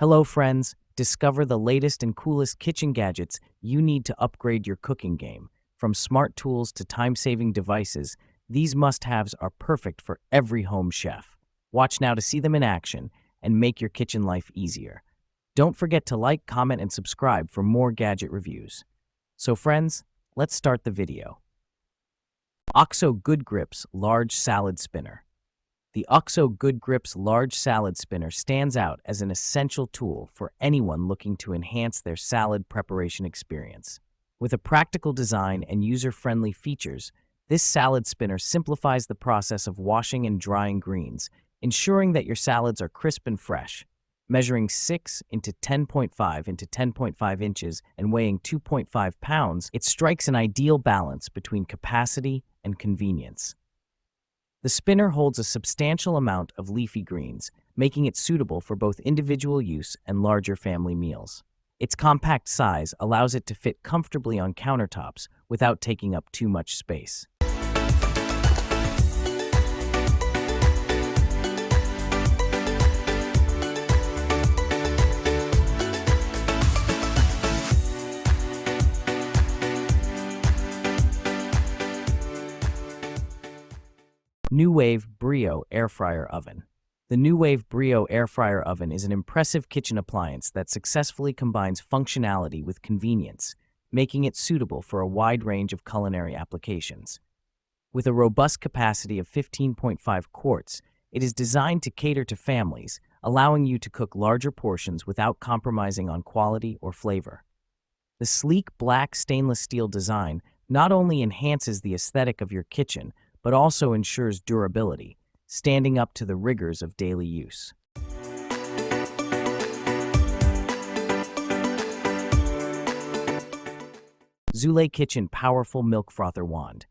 Hello, friends. Discover the latest and coolest kitchen gadgets you need to upgrade your cooking game. From smart tools to time-saving devices, these must-haves are perfect for every home chef. Watch now to see them in action and make your kitchen life easier. Don't forget to like, comment, and subscribe for more gadget reviews. So friends, let's start the video. OXO Good Grips Large Salad Spinner. The OXO Good Grips Large Salad Spinner stands out as an essential tool for anyone looking to enhance their salad preparation experience. With a practical design and user-friendly features, this salad spinner simplifies the process of washing and drying greens, ensuring that your salads are crisp and fresh. Measuring 6 into 10.5 into 10.5 inches and weighing 2.5 pounds, it strikes an ideal balance between capacity and convenience. The spinner holds a substantial amount of leafy greens, making it suitable for both individual use and larger family meals. Its compact size allows it to fit comfortably on countertops without taking up too much space. NuWave Brio Air Fryer Oven. The NuWave Brio Air Fryer Oven is an impressive kitchen appliance that successfully combines functionality with convenience, making it suitable for a wide range of culinary applications. With a robust capacity of 15.5 quarts, it is designed to cater to families, allowing you to cook larger portions without compromising on quality or flavor. The sleek black stainless steel design not only enhances the aesthetic of your kitchen, but also ensures durability, standing up to the rigors of daily use. Zule Kitchen Powerful Milk Frother Wand.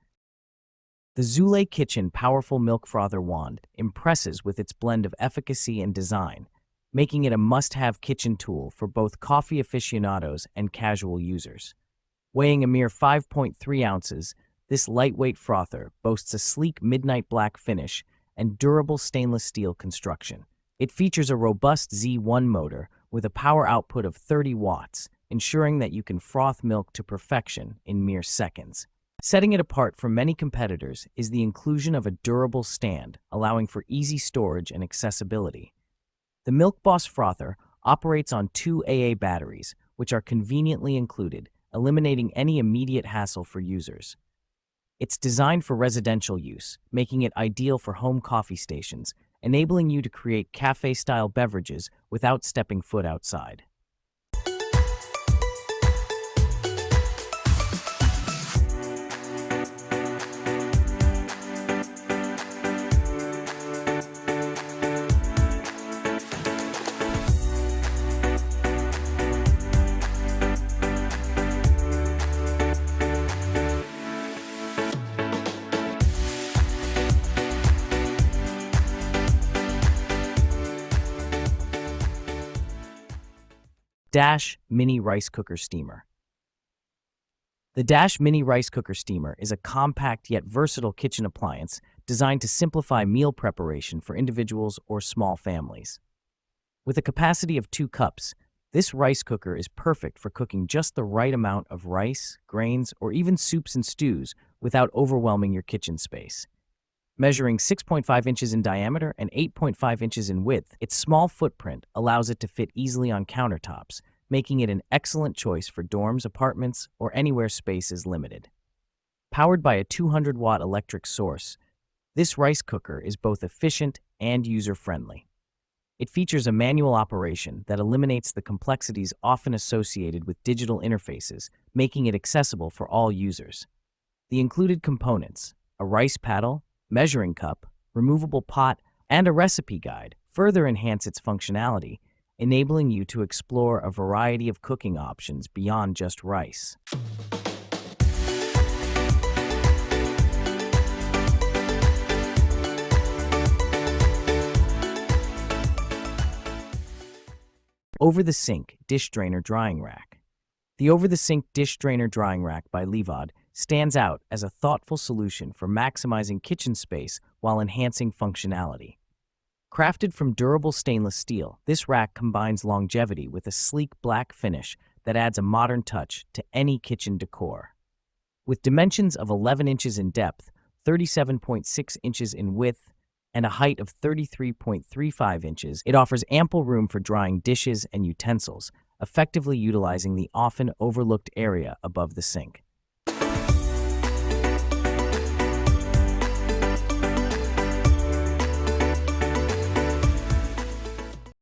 The Zule Kitchen Powerful Milk Frother Wand impresses with its blend of efficacy and design, making it a must-have kitchen tool for both coffee aficionados and casual users. Weighing a mere 5.3 ounces, this lightweight frother boasts a sleek midnight black finish and durable stainless steel construction. It features a robust Z1 motor with a power output of 30 watts, ensuring that you can froth milk to perfection in mere seconds. Setting it apart from many competitors is the inclusion of a durable stand, allowing for easy storage and accessibility. The Milk Boss frother operates on 2 AA batteries, which are conveniently included, eliminating any immediate hassle for users. It's designed for residential use, making it ideal for home coffee stations, enabling you to create cafe-style beverages without stepping foot outside. Dash Mini Rice Cooker Steamer. The Dash Mini Rice Cooker Steamer is a compact yet versatile kitchen appliance designed to simplify meal preparation for individuals or small families. With a capacity of 2 cups, this rice cooker is perfect for cooking just the right amount of rice, grains, or even soups and stews without overwhelming your kitchen space. Measuring 6.5 inches in diameter and 8.5 inches in width, its small footprint allows it to fit easily on countertops, making it an excellent choice for dorms, apartments, or anywhere space is limited. Powered by a 200-watt electric source, this rice cooker is both efficient and user-friendly. It features a manual operation that eliminates the complexities often associated with digital interfaces, making it accessible for all users. The included components, a rice paddle, measuring cup, removable pot, and a recipe guide further enhance its functionality, enabling you to explore a variety of cooking options beyond just rice. Over-the-Sink Dish Drainer Drying Rack. The Over-the-Sink Dish Drainer Drying Rack by Levad stands out as a thoughtful solution for maximizing kitchen space while enhancing functionality. Crafted from durable stainless steel, this rack combines longevity with a sleek black finish that adds a modern touch to any kitchen decor. With dimensions of 11 inches in depth, 37.6 inches in width, and a height of 33.35 inches, it offers ample room for drying dishes and utensils, effectively utilizing the often overlooked area above the sink.